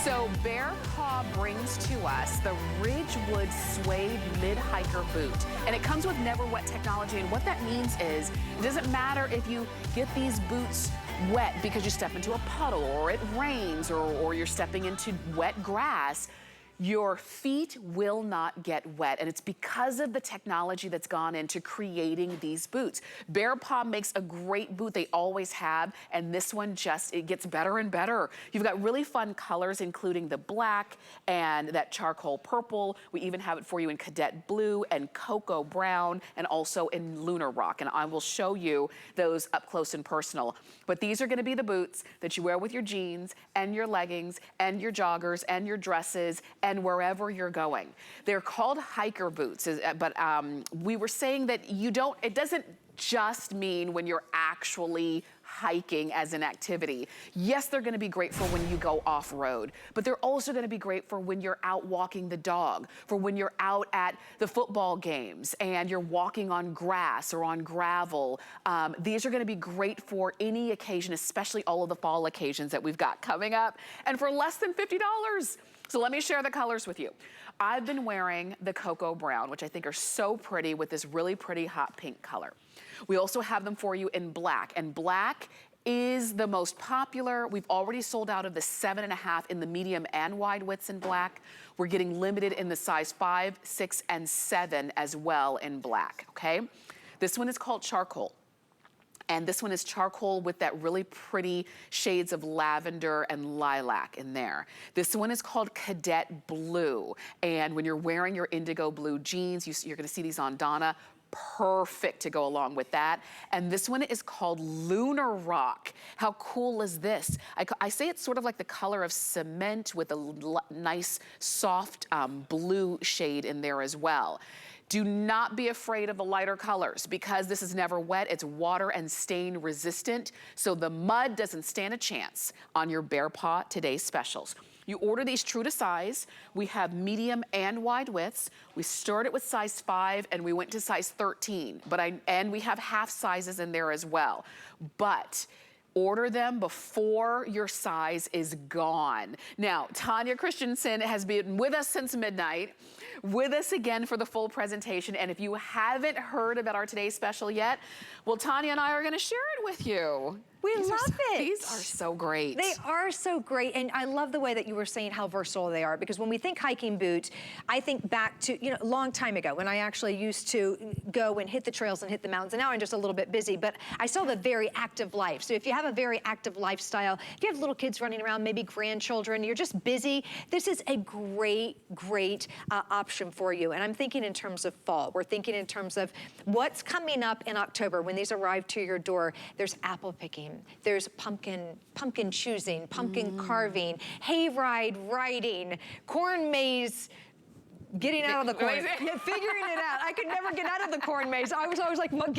So BEARPAW brings to us the Ridgewood Suede Mid-Hiker Boot. And it comes with NeverWet technology. And what that means is, it doesn't matter if you get these boots wet because you step into a puddle or it rains or you're stepping into wet grass, your feet will not get wet, and it's because of the technology that's gone into creating these boots. BEARPAW makes a great boot, they always have, and this one it gets better and better. You've got really fun colors, including the black and that charcoal purple. We even have it for you in cadet blue and cocoa brown, and also in lunar rock, and I will show you those up close and personal. But these are gonna be the boots that you wear with your jeans and your leggings and your joggers and your dresses and wherever you're going. They're called hiker boots, but we were saying that it doesn't just mean when you're actually hiking as an activity. Yes, they're gonna be great for when you go off-road, but they're also gonna be great for when you're out walking the dog, for when you're out at the football games and you're walking on grass or on gravel. These are gonna be great for any occasion, especially all of the fall occasions that we've got coming up, and for less than $50. So let me share the colors with you. I've been wearing the cocoa brown, which I think are so pretty, with this really pretty hot pink color. We also have them for you in black, and black is the most popular. We've already sold out of the 7.5 in the medium and wide widths in black. We're getting limited in the size 5, 6, and 7 as well in black, okay? This one is called charcoal. And this one is charcoal with that really pretty shades of lavender and lilac in there. This one is called cadet blue. And when you're wearing your indigo blue jeans, you're gonna see these on Donna, perfect to go along with that. And this one is called Lunar Rock. How cool is this? I say it's sort of like the color of cement with a nice soft blue shade in there as well. Do not be afraid of the lighter colors, because this is NeverWet. It's water and stain resistant, so the mud doesn't stand a chance on your BEARPAW Today's Specials. You order these true to size. We have medium and wide widths. We started with size 5 and we went to size 13, and we have half sizes in there as well. But order them before your size is gone. Now, Tanya Christensen has been with us since midnight, with us again for the full presentation. And if you haven't heard about our Today's Special yet, well, Tanya and I are gonna share it with you. We love it. These are so great. They are so great, and I love the way that you were saying how versatile they are, because when we think hiking boots, I think back to, a long time ago when I actually used to go and hit the trails and hit the mountains, and now I'm just a little bit busy, but I still have a very active life. So if you have a very active lifestyle, if you have little kids running around, maybe grandchildren, you're just busy, this is a great option for you. And I'm thinking in terms of fall. We're thinking in terms of what's coming up in October when these arrive to your door. There's apple picking. There's pumpkin choosing, pumpkin carving, hayride riding, corn maze, getting out of the corn, figuring it out. I could never get out of the corn maze. I was always like, get me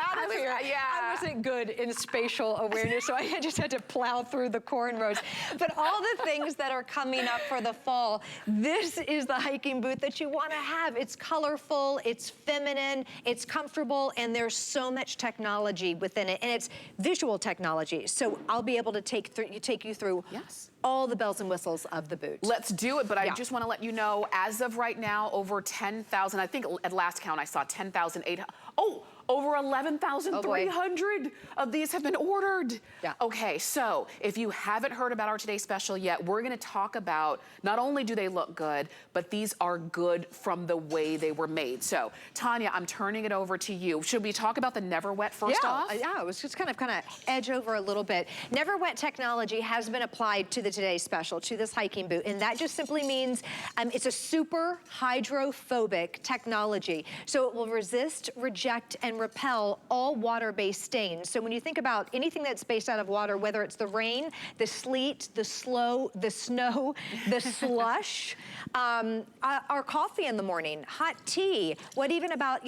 out of here. Yeah. I wasn't good in spatial awareness, so I just had to plow through the corn rows. But all the things that are coming up for the fall, this is the hiking boot that you want to have. It's colorful, it's feminine, it's comfortable, and there's so much technology within it, and it's visual technology. So I'll be able to take you through all the bells and whistles of the boot. Let's do it, but I just want to let you know, as of right now, over 10,000, I think at last count I saw 10,800, over 11,300 of these have been ordered. Yeah. Okay, so if you haven't heard about our Today's Special yet, we're gonna talk about, not only do they look good, but these are good from the way they were made. So, Tanya, I'm turning it over to you. Should we talk about the NeverWet first off? Yeah, it was just kind of edge over a little bit. NeverWet technology has been applied to the Today's Special, to this hiking boot, and that just simply means it's a super hydrophobic technology. So it will resist, reject, and repel all water-based stains. So when you think about anything that's based out of water, whether it's the rain, the sleet, the snow, the slush, our coffee in the morning, hot tea, what even about,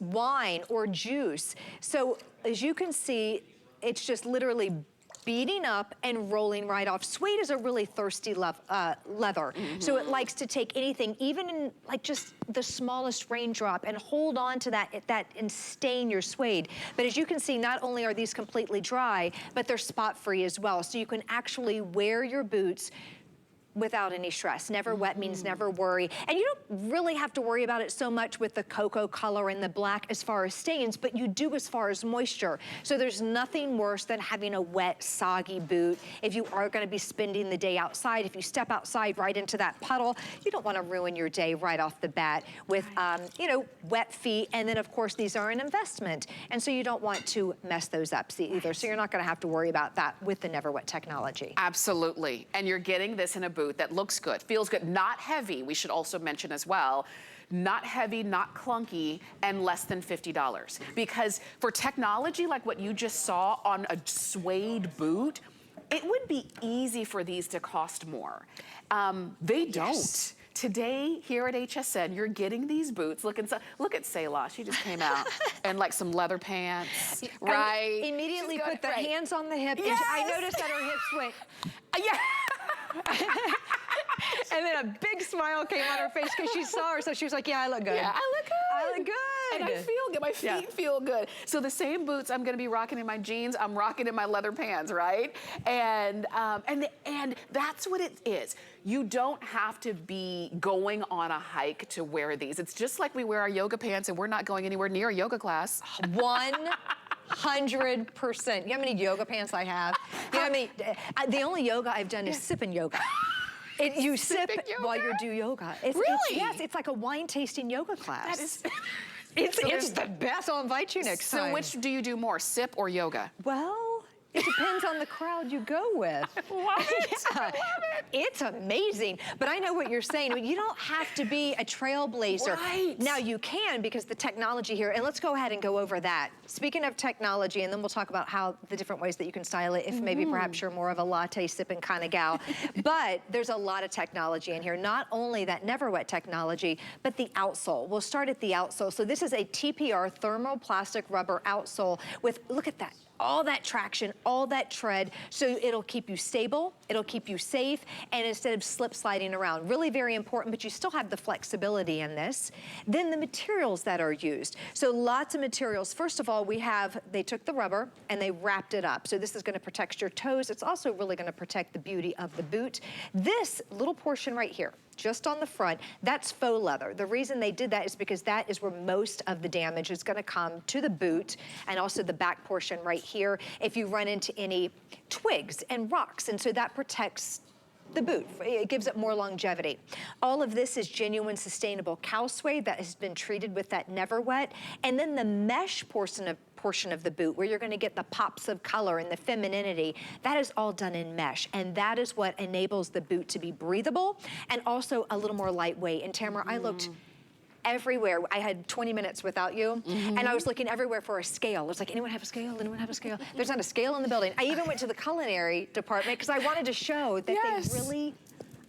wine or juice. So as you can see, it's just literally speeding up and rolling right off. Suede is a really thirsty leather. So it likes to take anything, even in like just the smallest raindrop, and hold on to that and stain your suede. But as you can see, not only are these completely dry, but they're spot free as well. So you can actually wear your boots without any stress. Never wet means never worry. And you don't really have to worry about it so much with the cocoa color and the black as far as stains, but you do as far as moisture. So there's nothing worse than having a wet, soggy boot. If you are gonna be spending the day outside, if you step outside right into that puddle, you don't wanna ruin your day right off the bat with, you know, wet feet. And then of course, these are an investment. And so you don't want to mess those up either. So you're not gonna have to worry about that with the NeverWet technology. Absolutely. And you're getting this in a boot that looks good, feels good, not heavy, we should also mention as well. Not heavy, not clunky, and less than $50. Because for technology like what you just saw on a suede boot, it would be easy for these to cost more. They don't. Today, here at HSN, you're getting these boots. Look at Selah, she just came out. And like some leather pants, right? Immediately put the hands on the hip. Yes. I noticed that her hips went. Yeah. And then a big smile came on her face because she saw her, so she was like, yeah, I look good. Yeah, I look good. I look good. And I feel good, my feet feel good. So the same boots I'm gonna be rocking in my jeans, I'm rocking in my leather pants, right? And that's what it is. You don't have to be going on a hike to wear these. It's just like we wear our yoga pants and we're not going anywhere near a yoga class. 100%. You know how many yoga pants I have? You know how many, the only yoga I've done is sipping yoga. You sip while you do yoga. Really? Yes, it's like a wine tasting yoga class. That is... It's the best. I'll invite you next time. So which do you do more, sip or yoga? Well, it depends on the crowd you go with. Love it. Yeah. I love it. It's amazing. But I know what you're saying. You don't have to be a trailblazer. Right. Now you can, because the technology here, and let's go ahead and go over that. Speaking of technology, and then we'll talk about how the different ways that you can style it if maybe perhaps you're more of a latte sipping kind of gal. But there's a lot of technology in here. Not only that NeverWet technology, but the outsole. We'll start at the outsole. So this is a TPR thermoplastic rubber outsole with, look at that, all that traction, all that tread, so it'll keep you stable, it'll keep you safe, and instead of slip sliding around. Really very important, but you still have the flexibility in this. Then the materials that are used. So lots of materials. First of all, they took the rubber and they wrapped it up. So this is gonna protect your toes. It's also really gonna protect the beauty of the boot. This little portion right here, just on the front, that's faux leather. The reason they did that is because that is where most of the damage is gonna come to the boot, and also the back portion right here if you run into any twigs and rocks, and so that protects the boot. It gives it more longevity. All of this is genuine sustainable cow suede that has been treated with that NeverWet, and then the mesh portion of the boot where you're gonna get the pops of color and the femininity, that is all done in mesh, and that is what enables the boot to be breathable and also a little more lightweight. And Tamara, I looked everywhere. I had 20 minutes without you, and I was looking everywhere for a scale. It's like, anyone have a scale? Anyone have a scale? There's not a scale in the building. I even went to the culinary department because I wanted to show that they really,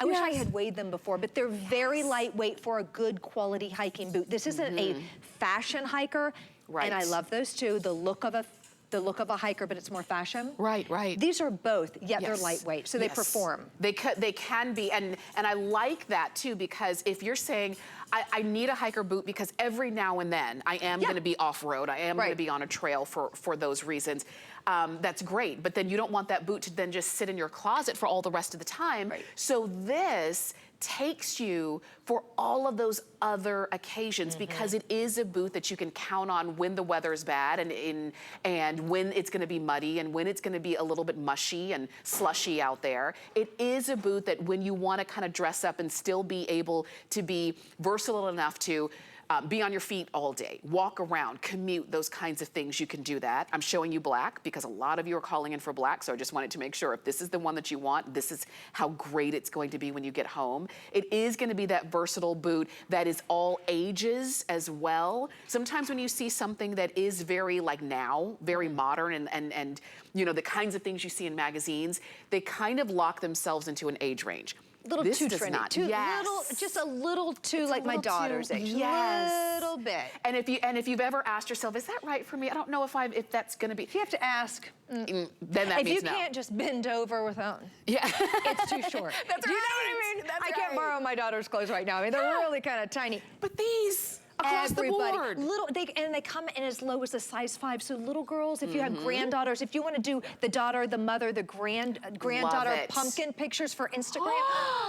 I wish I had weighed them before, but they're very lightweight for a good quality hiking boot. This isn't a fashion hiker, and I love those too. The look of a hiker, but it's more fashion. Right, right. These are both, yet they're lightweight, so they perform. They can be, and I like that too, because if you're saying, I need a hiker boot because every now and then I am gonna be off-road, I am gonna be on a trail for those reasons, that's great, but then you don't want that boot to then just sit in your closet for all the rest of the time. Right. So this takes you for all of those other occasions because it is a boot that you can count on when the weather is bad and when it's gonna be muddy and when it's gonna be a little bit mushy and slushy out there. It is a boot that when you wanna kind of dress up and still be able to be versatile enough to be on your feet all day, walk around, commute, those kinds of things, you can do that. I'm showing you black because a lot of you are calling in for black, so I just wanted to make sure if this is the one that you want, this is how great it's going to be when you get home. It is gonna be that versatile boot that is all ages as well. Sometimes when you see something that is very like now, very modern and you know, the kinds of things you see in magazines, they kind of lock themselves into an age range. little This too does trendy. not. Too Yes. little, just a little too It's a like my little daughter's too- age. Yes. Little bit. And if you've ever asked yourself, is that right for me? I don't know if that's gonna be. If you have to ask, then that if means you no. can't just bend over without, Yeah. it's too short. That's Do you know right. what I mean? That's I can't right. borrow my daughter's clothes right now. I mean, they're really kind of tiny. But these across Everybody. the board. Little, they come in as low as a size 5. So little girls, if you have granddaughters, if you want to do the daughter, the mother, the granddaughter it. pumpkin pictures for Instagram.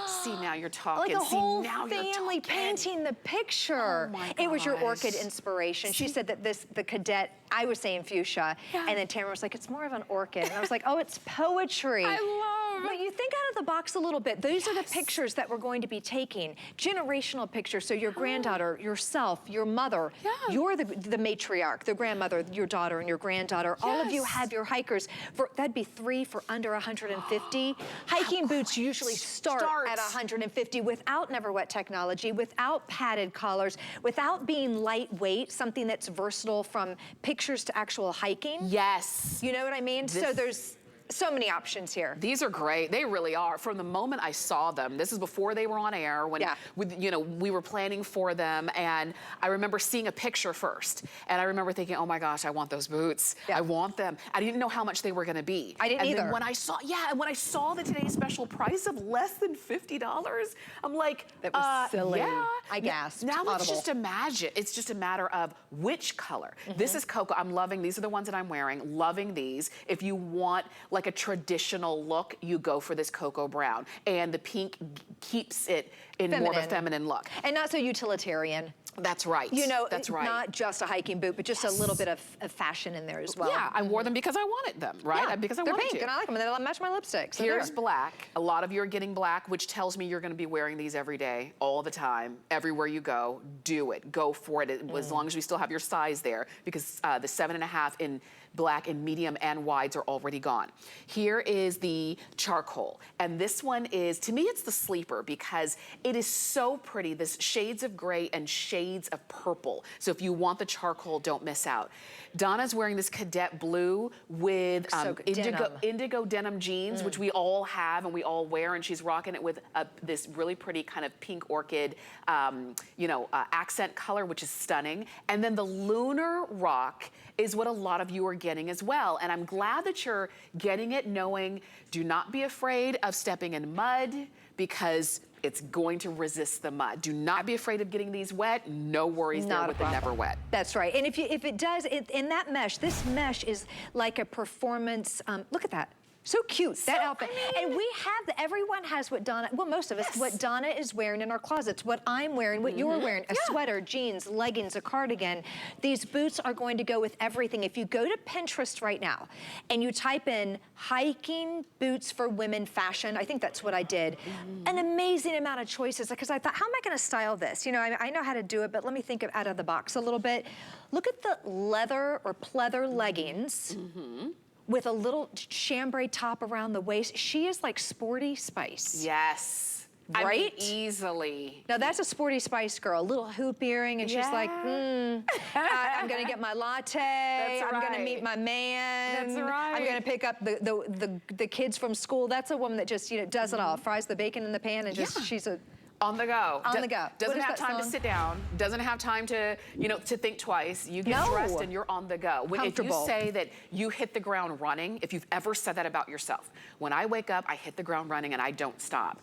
See, now you're talking. Like a See, whole now you're family talking. painting the picture. Oh my It was your gosh. orchid inspiration. She said that the cadet, I was saying fuchsia, Yeah. and then Tamara was like, it's more of an orchid. And I was like, oh, it's poetry. I love. But you think out of the box a little bit. Those are the pictures that we're going to be taking. Generational pictures. So your granddaughter, yourself, your mother, you're the matriarch, the grandmother, your daughter and your granddaughter. All of you have your hikers. That'd be 3 for under 150. Hiking boots usually start at 150 without NeverWet technology, without padded collars, without being lightweight, something that's versatile from pictures to actual hiking. Yes. You know what I mean? So there's so many options here. These are great. They really are. From the moment I saw them, this is before they were on air, when we were planning for them, and I remember seeing a picture first, and I remember thinking, oh my gosh, I want those boots. I want them. I didn't know how much they were going to be. I didn't either. Then when I saw, and when I saw the today's special price of less than $50, I'm like, that was silly. Yeah. I gasped. Now let's Audible. just imagine. It's just a matter of which color. This is cocoa. I'm loving. These are the ones that I'm wearing. Loving these. If you want like a traditional look, you go for this cocoa brown. And the pink keeps it in more of a feminine look. And not so utilitarian. That's right. You know, that's right. Not just a hiking boot, but just a little bit of fashion in there as well. Yeah, I wore them because I wanted them, right? Yeah, Because I they're wanted pink, to. and I like them, and they match my lipstick. So Here's black. A lot of you are getting black, which tells me you're going to be wearing these every day, all the time, everywhere you go. Do it. Go for it. As long as you still have your size there, because the 7.5 in black in medium and wides are already gone. Here is the charcoal. And this one is, to me, it's the sleeper because it is so pretty. This shades of gray and shades of purple. So if you want the charcoal, don't miss out. Donna's wearing this cadet blue with indigo denim jeans, which we all have and we all wear, and she's rocking it with this really pretty kind of pink orchid, accent color, which is stunning. And then the lunar rock is what a lot of you are getting as well. And I'm glad that you're getting it knowing, do not be afraid of stepping in mud because it's going to resist the mud. Do not be afraid of getting these wet. No worries there with the NeverWet. That's right. And if it does, in that mesh, this mesh is like a performance, look at that. So cute, that outfit. And we have, everyone has what Donna, well, most of us, what Donna is wearing in our closets, what I'm wearing, what you're wearing, a sweater, jeans, leggings, a cardigan. These boots are going to go with everything. If you go to Pinterest right now and you type in hiking boots for women fashion, I think that's what I did, an amazing amount of choices, because I thought, how am I gonna style this? You know, I know how to do it, but let me think out of the box a little bit. Look at the leather or pleather leggings. With a little chambray top around the waist. She is like Sporty Spice. Yes. Right? I mean, easily. Now that's a Sporty Spice girl, a little hoop earring, and she's like, I'm gonna get my latte, I'm gonna meet my man. That's right. I'm gonna pick up the kids from school. That's a woman that just, does it all. Fries the bacon in the pan and just, she's a, on the go. On the go. Doesn't have time to sit down. Doesn't have time to, to think twice. You get dressed and you're on the go. If you say that you hit the ground running, if you've ever said that about yourself, when I wake up, I hit the ground running and I don't stop.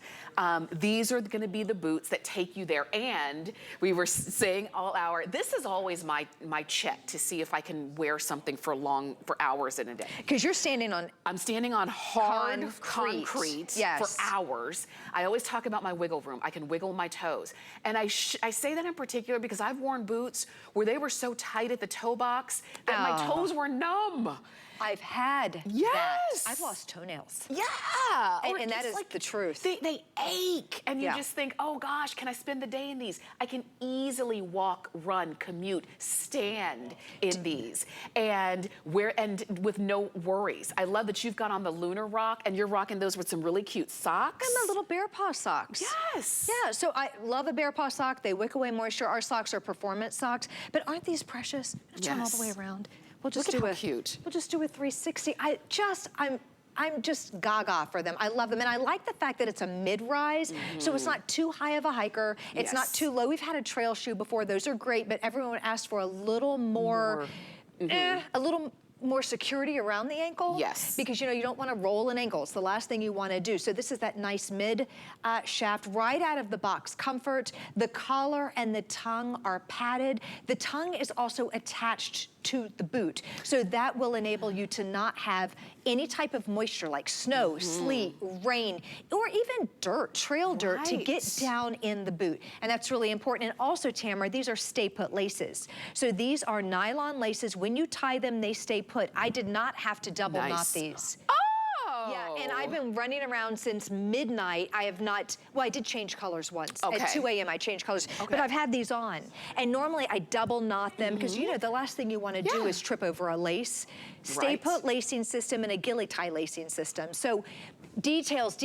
These are gonna be the boots that take you there. And we were saying all hour, this is always my check to see if I can wear something for hours in a day. Because you're standing on. I'm standing on hard concrete for hours. I always talk about my wiggle room. I can wiggle my toes. And I say that in particular because I've worn boots where they were so tight at the toe box that my toes were numb. I've had that. I've lost toenails. Yeah. And that is like the truth. They ache. And you just think, oh gosh, can I spend the day in these? I can easily walk, run, commute, stand in these. And with no worries. I love that you've got on the lunar rock and you're rocking those with some really cute socks. And the little bear paw socks. Yes. Yeah, so I love a bear paw sock. They wick away moisture. Our socks are performance socks. But aren't these precious? Turn all the way around. We'll just Look at how cute. We'll just do a 360. I'm just gaga for them. I love them. And I like the fact that it's a mid-rise, so it's not too high of a hiker. It's not too low. We've had a trail shoe before. Those are great, but everyone asked for a little more, a little more security around the ankle. Yes. Because you don't want to roll an ankle. It's the last thing you want to do. So this is that nice mid shaft right out of the box. Comfort. The collar and the tongue are padded. The tongue is also attached to the boot. So that will enable you to not have any type of moisture like snow, sleet, rain, or even dirt, trail dirt to get down in the boot. And that's really important. And also, Tamara, these are stay put laces. So these are nylon laces. When you tie them, they stay put. I did not have to double knot these. Yeah, and I've been running around since midnight. I have not, well, I did change colors once. At 2 a.m. I changed colors, but I've had these on. And normally I double knot them because the last thing you want to do is trip over a lace. Stay put lacing system and a ghillie tie lacing system. So details,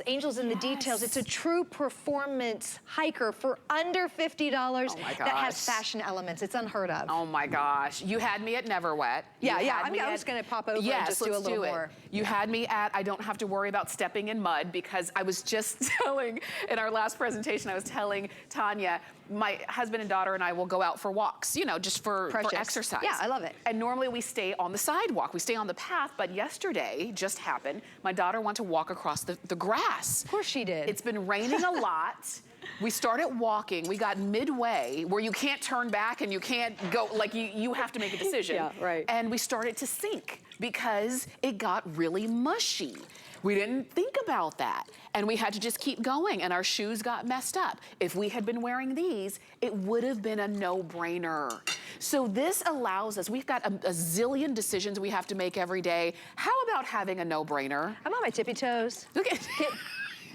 angels in the details. It's a true performance hiker for under $50 that has fashion elements. It's unheard of. Oh my gosh. You had me at NeverWet. I was going to pop over and just do a little more. You had me at, I don't have to worry about stepping in mud, because I was just telling, in our last presentation, I was telling Tanya, my husband and daughter and I will go out for walks, just for exercise. Yeah, I love it. And normally we stay on the sidewalk, we stay on the path, but yesterday just happened, my daughter wanted to walk across the grass. Of course she did. It's been raining a lot. We started walking, we got midway where you can't turn back and you can't go, like you have to make a decision. And we started to sink because it got really mushy. We didn't think about that. And we had to just keep going, and our shoes got messed up. If we had been wearing these, it would have been a no-brainer. So this allows us, we've got a zillion decisions we have to make every day. How about having a no-brainer? I'm on my tippy toes. Look at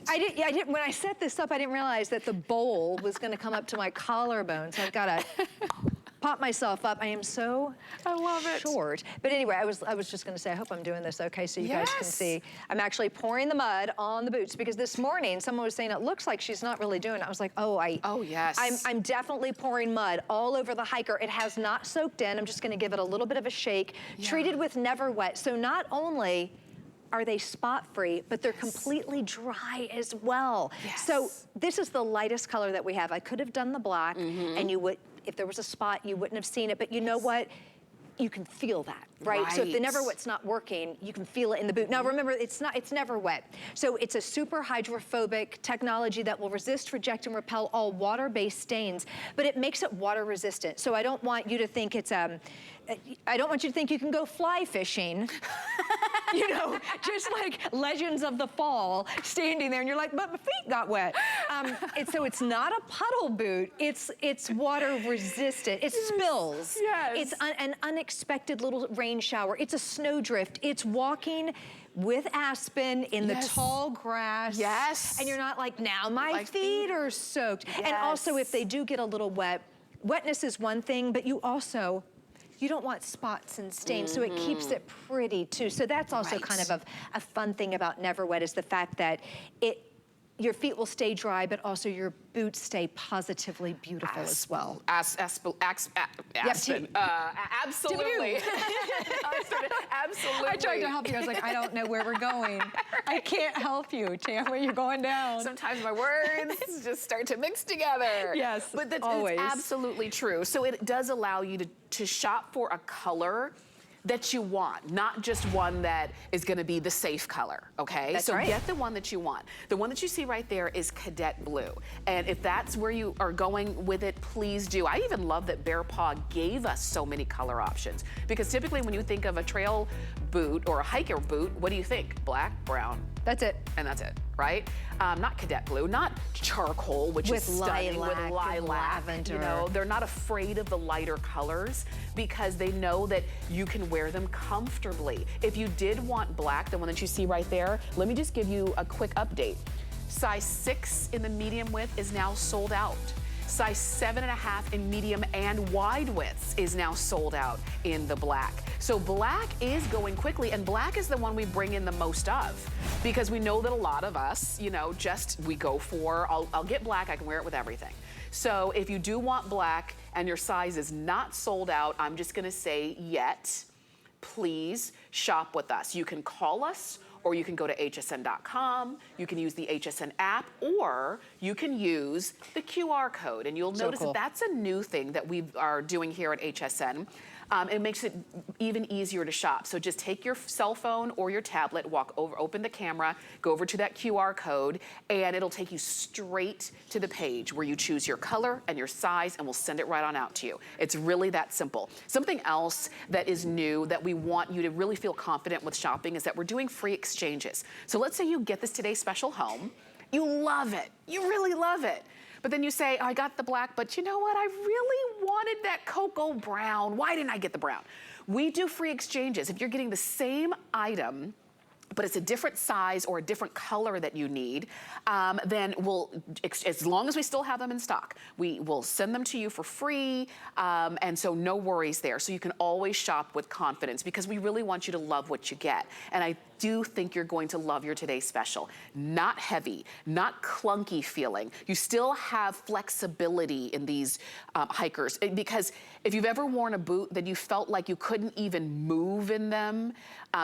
I didn't, when I set this up, I didn't realize that the bowl was gonna come up to my collarbone, so I've gotta pop myself up. I am so short. But anyway, I was just gonna say, I hope I'm doing this okay so you guys can see. I'm actually pouring the mud on the boots, because this morning someone was saying it looks like she's not really doing it. I was like, I'm definitely pouring mud all over the hiker. It has not soaked in. I'm just gonna give it a little bit of a shake. Treated with NeverWet. So not only are they spot-free, but they're completely dry as well. So this is the lightest color that we have. I could have done the black, and you would, if there was a spot, you wouldn't have seen it, but you know what? You can feel that, right? So if the NeverWet's not working, you can feel it in the boot. Now remember, it's NeverWet. So it's a super hydrophobic technology that will resist, reject, and repel all water-based stains, but it makes it water resistant. So I don't want you to think it's I don't want you to think you can go fly fishing, just like Legends of the Fall, standing there and you're like, but my feet got wet. So it's not a puddle boot, it's water resistant. It spills. It's an unexpected little rain shower. It's a snowdrift. It's walking with Aspen in the tall grass. And you're not like, now my feet are soaked. And also, if they do get a little wet, wetness is one thing, but you don't want spots and stains, so it keeps it pretty too. So that's also kind of a fun thing about NeverWet, is the fact that your feet will stay dry, but also your boots stay positively beautiful as well. Absolutely. Absolutely. I tried to help you. I was like, I don't know where we're going. I can't help you, Tamara. You're going down. Sometimes my words just start to mix together. But that's absolutely true. So it does allow you to shop for a color that you want, not just one that is gonna be the safe color, okay? So get the one that you want. The one that you see right there is Cadet Blue. And if that's where you are going with it, please do. I even love that BEARPAW gave us so many color options, because typically when you think of a trail boot or a hiker boot, what do you think? Black, brown. That's it. And that's it, right? Not Cadet Blue, not charcoal, which is stunning, with lilac, lavender. They're not afraid of the lighter colors because they know that you can wear them comfortably. If you did want black, the one that you see right there, let me just give you a quick update. Size 6 in the medium width is now sold out. Size 7.5 in medium and wide widths is now sold out in the black. So black is going quickly, and black is the one we bring in the most of, because we know that a lot of us, we go for, I'll get black, I can wear it with everything. So if you do want black and your size is not sold out, I'm just gonna say please shop with us. You can call us, or you can go to hsn.com, you can use the HSN app, or you can use the QR code. And you'll notice that that's a new thing that we are doing here at HSN. It makes it even easier to shop. So just take your cell phone or your tablet, walk over, open the camera, go over to that QR code, and it'll take you straight to the page where you choose your color and your size, and we'll send it right on out to you. It's really that simple. Something else that is new that we want you to really feel confident with shopping is that we're doing free exchanges. So let's say you get this Today Special home, you love it, you really love it. But then you say, oh, I got the black, but you know what? I really wanted that cocoa brown. Why didn't I get the brown? We do free exchanges. If you're getting the same item, but it's a different size or a different color that you need, then as long as we still have them in stock, we will send them to you for free, and so no worries there. So you can always shop with confidence because we really want you to love what you get. And I do think you're going to love your Today Special. Not heavy, not clunky feeling. You still have flexibility in these hikers, because if you've ever worn a boot that you felt like you couldn't even move in them,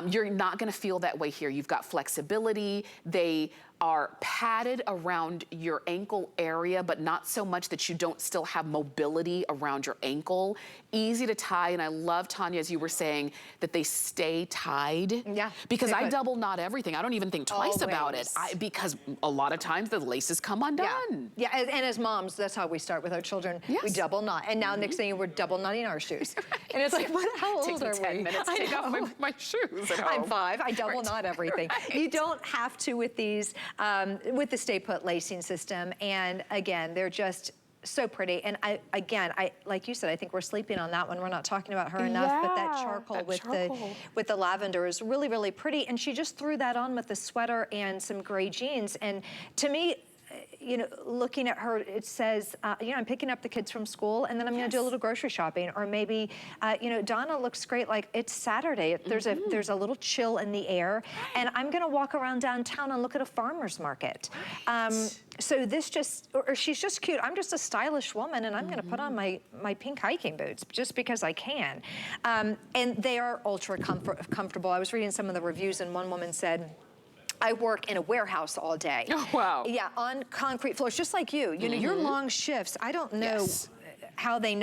you're not gonna feel that way here. You've got flexibility. They are padded around your ankle area, but not so much that you don't still have mobility around your ankle. Easy to tie, and I love, Tanya, as you were saying, that they stay tied. Yeah. Because I double knot everything. I don't even think twice about it, because a lot of times the laces come undone. Yeah, and as moms, that's how we start with our children. Yes. We double knot, and now next thing we're double knotting our shoes. And it's like, how old are we? 10 minutes to take off my shoes at home. I'm 5, I double knot everything. You don't have to with these, with the Stay Put lacing system, and again, they're just so pretty. And I like you said, I think we're sleeping on that one. We're not talking about her enough, but that charcoal with the lavender is really, really pretty. And she just threw that on with the sweater and some gray jeans. And to me, you know, looking at her, it says, you know, I'm picking up the kids from school, and then I'm going to do a little grocery shopping, or maybe, you know, Donna looks great. Like, it's Saturday. There's a little chill in the air, and I'm going to walk around downtown and look at a farmer's market. So this just, or she's just cute. I'm just a stylish woman, and I'm going to put on my pink hiking boots just because I can. And they are ultra comfortable. I was reading some of the reviews, and one woman said, I work in a warehouse all day. Oh, wow. Yeah, on concrete floors, just like you. You know, your long shifts, I don't know how they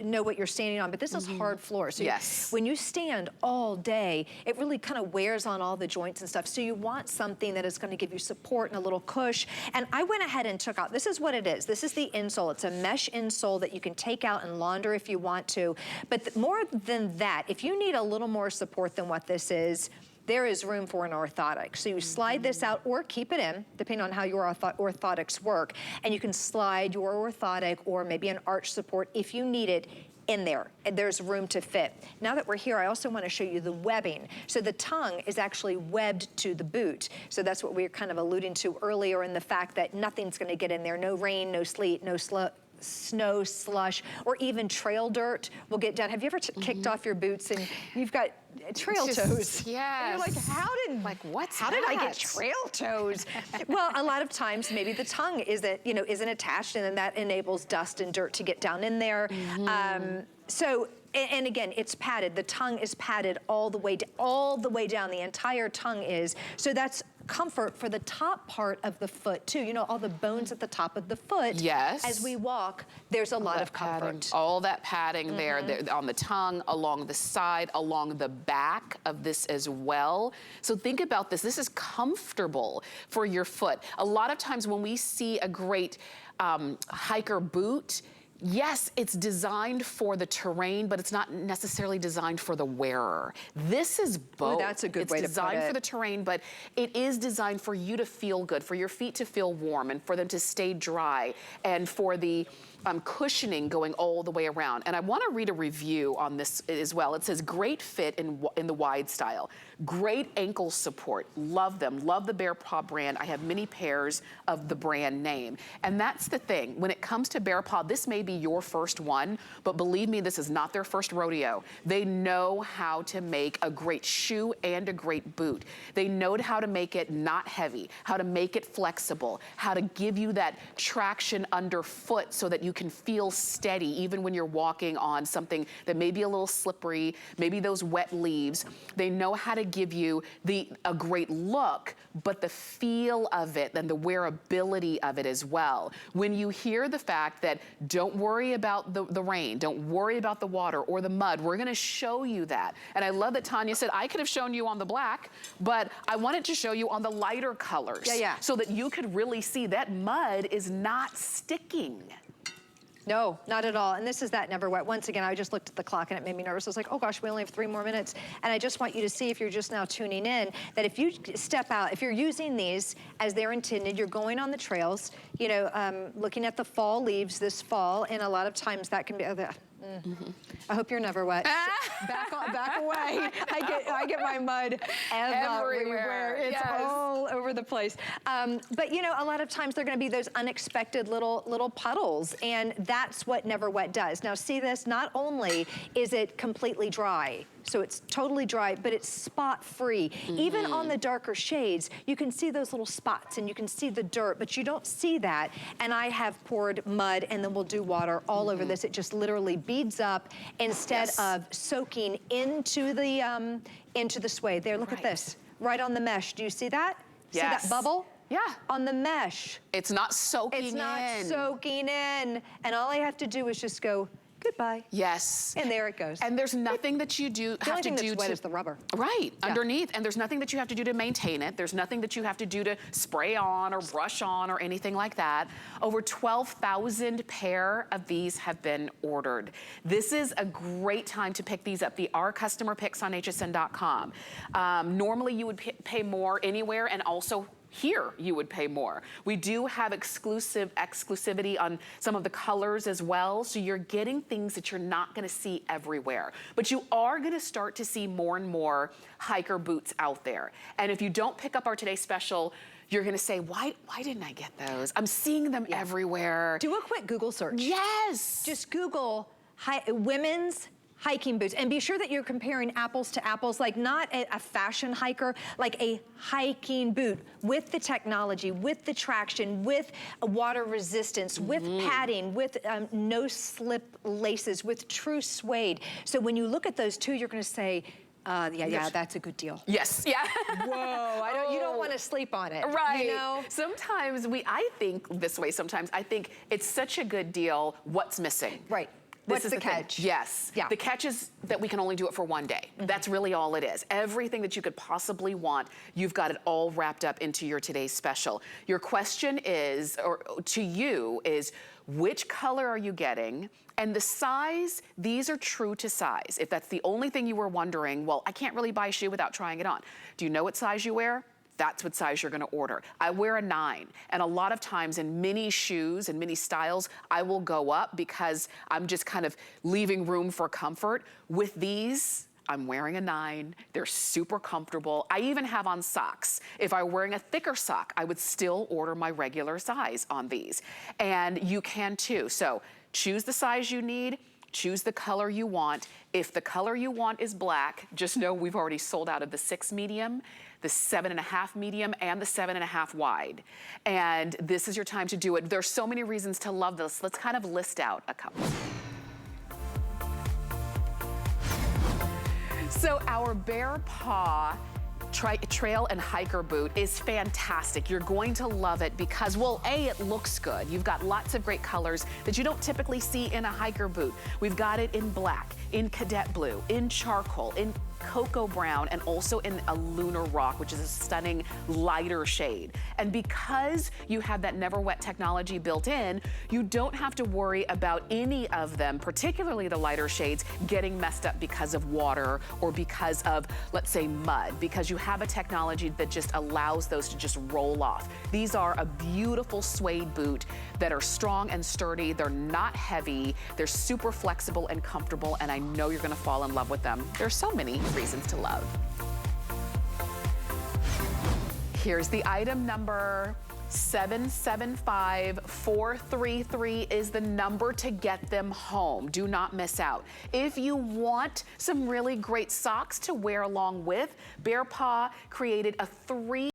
know what you're standing on, but this is hard floor. So when you stand all day, it really kind of wears on all the joints and stuff. So you want something that is going to give you support and a little cush. And I went ahead and took out, this is what it is. This is the insole. It's a mesh insole that you can take out and launder if you want to. But more than that, if you need a little more support than what this is, there is room for an orthotic. So you slide this out or keep it in, depending on how your orthotics work, and you can slide your orthotic or maybe an arch support if you need it in there, and there's room to fit. Now that we're here, I also want to show you the webbing. So the tongue is actually webbed to the boot. So that's what we were kind of alluding to earlier, in the fact that nothing's going to get in there. No rain, no sleet, no snow, slush, or even trail dirt will get down. Have you ever kicked off your boots and you've got trail toes? Yeah. You're like, how did I get trail toes? Well, a lot of times maybe the tongue isn't attached, and then that enables dust and dirt to get down in there. And again, it's padded. The tongue is padded all the way down. The entire tongue is. So that's comfort for the top part of the foot too. You know, all the bones at the top of the foot. Yes. As we walk, there's a lot of comfort. Padding, all that padding there on the tongue, along the side, along the back of this as well. So think about this. This is comfortable for your foot. A lot of times when we see a great hiker boot, yes, it's designed for the terrain, but it's not necessarily designed for the wearer. This is both. Ooh, that's a good way to put it. It's designed for the terrain, but it is designed for you to feel good, for your feet to feel warm, and for them to stay dry, and for the cushioning going all the way around. And I want to read a review on this as well. It says, great fit in the wide style. Great ankle support. Love them. Love the BEARPAW brand. I have many pairs of the brand name. And that's the thing. When it comes to BEARPAW, this may be your first one, but believe me, this is not their first rodeo. They know how to make a great shoe and a great boot. They know how to make it not heavy, how to make it flexible, how to give you that traction underfoot so that you can feel steady even when you're walking on something that may be a little slippery, maybe those wet leaves. They know how to give you a great look, but the feel of it and the wearability of it as well. When you hear the fact that don't worry about the rain, don't worry about the water or the mud, we're gonna show you that. And I love that Tanya said, I could have shown you on the black, but I wanted to show you on the lighter colors. So that you could really see that mud is not sticking. No, not at all. And this is that NeverWet. Once again, I just looked at the clock and it made me nervous. I was like, oh gosh, we only have 3 more minutes. And I just want you to see, if you're just now tuning in, that if you step out, if you're using these as they're intended, you're going on the trails, you know, looking at the fall leaves this fall, and a lot of times that can be, I hope you're never wet. Back away. I get my mud everywhere. It's all over the place. But you know, a lot of times they're gonna be those unexpected little puddles, and that's what NeverWet does. Now see this, not only is it completely dry, so it's totally dry, but it's spot free. Even on the darker shades, you can see those little spots and you can see the dirt, but you don't see that. And I have poured mud and then we'll do water all over this. It just literally beads up instead of soaking into the suede. There, look at this, right on the mesh. Do you see that? See that bubble? Yeah. On the mesh. It's not soaking in. It's not soaking in. And all I have to do is just go, goodbye. Yes. And there it goes. And there's nothing that you have to do The only thing that's wet is the rubber. Right, underneath. And there's nothing that you have to do to maintain it. There's nothing that you have to do to spray on or brush on or anything like that. Over 12,000 pair of these have been ordered. This is a great time to pick these up. They are customer picks on hsn.com. Normally you would pay more anywhere, and also here you would pay more. We do have exclusivity on some of the colors as well, so you're getting things that you're not gonna see everywhere. But you are gonna start to see more and more hiker boots out there. And if you don't pick up our Today Special, you're gonna say, why didn't I get those? I'm seeing them everywhere. Do a quick Google search. Yes! Just Google women's hiking boots, and be sure that you're comparing apples to apples, like not a fashion hiker, like a hiking boot with the technology, with the traction, with water resistance, with padding, with no slip laces, with true suede. So when you look at those two, you're gonna say, yeah, that's a good deal. Yes, yeah. Whoa, you don't want to sleep on it. Right. You know? Sometimes I think this way sometimes. I think it's such a good deal, what's missing? Right. What's the catch? Yes. Yeah. The catch is that we can only do it for one day. That's really all it is. Everything that you could possibly want, you've got it all wrapped up into your Today's Special. Your question is, or to you, is which color are you getting? And the size, these are true to size. If that's the only thing you were wondering, well, I can't really buy a shoe without trying it on. Do you know what size you wear? That's what size you're gonna order. I wear a 9, and a lot of times in many shoes and many styles, I will go up because I'm just kind of leaving room for comfort. With these, I'm wearing a 9. They're super comfortable. I even have on socks. If I were wearing a thicker sock, I would still order my regular size on these. And you can too. So choose the size you need, choose the color you want. If the color you want is black, just know we've already sold out of the 6 medium, the 7.5 medium, and the 7.5 wide. And this is your time to do it. There's so many reasons to love this. Let's kind of list out a couple. So our BEARPAW trail and hiker boot is fantastic. You're going to love it because, well, A, it looks good. You've got lots of great colors that you don't typically see in a hiker boot. We've got it in black, in cadet blue, in charcoal, in cocoa brown, and also in a lunar rock, which is a stunning lighter shade. And because you have that NeverWet technology built in, you don't have to worry about any of them, particularly the lighter shades, getting messed up because of water or because of, let's say, mud, because you have a technology that just allows those to just roll off. These are a beautiful suede boot that are strong and sturdy. They're not heavy. They're super flexible and comfortable, and I know you're gonna fall in love with them. There's so many reasons to love. Here's the item number. 775433 is the number to get them home. Do not miss out. If you want some really great socks to wear along with, BEARPAW created a 3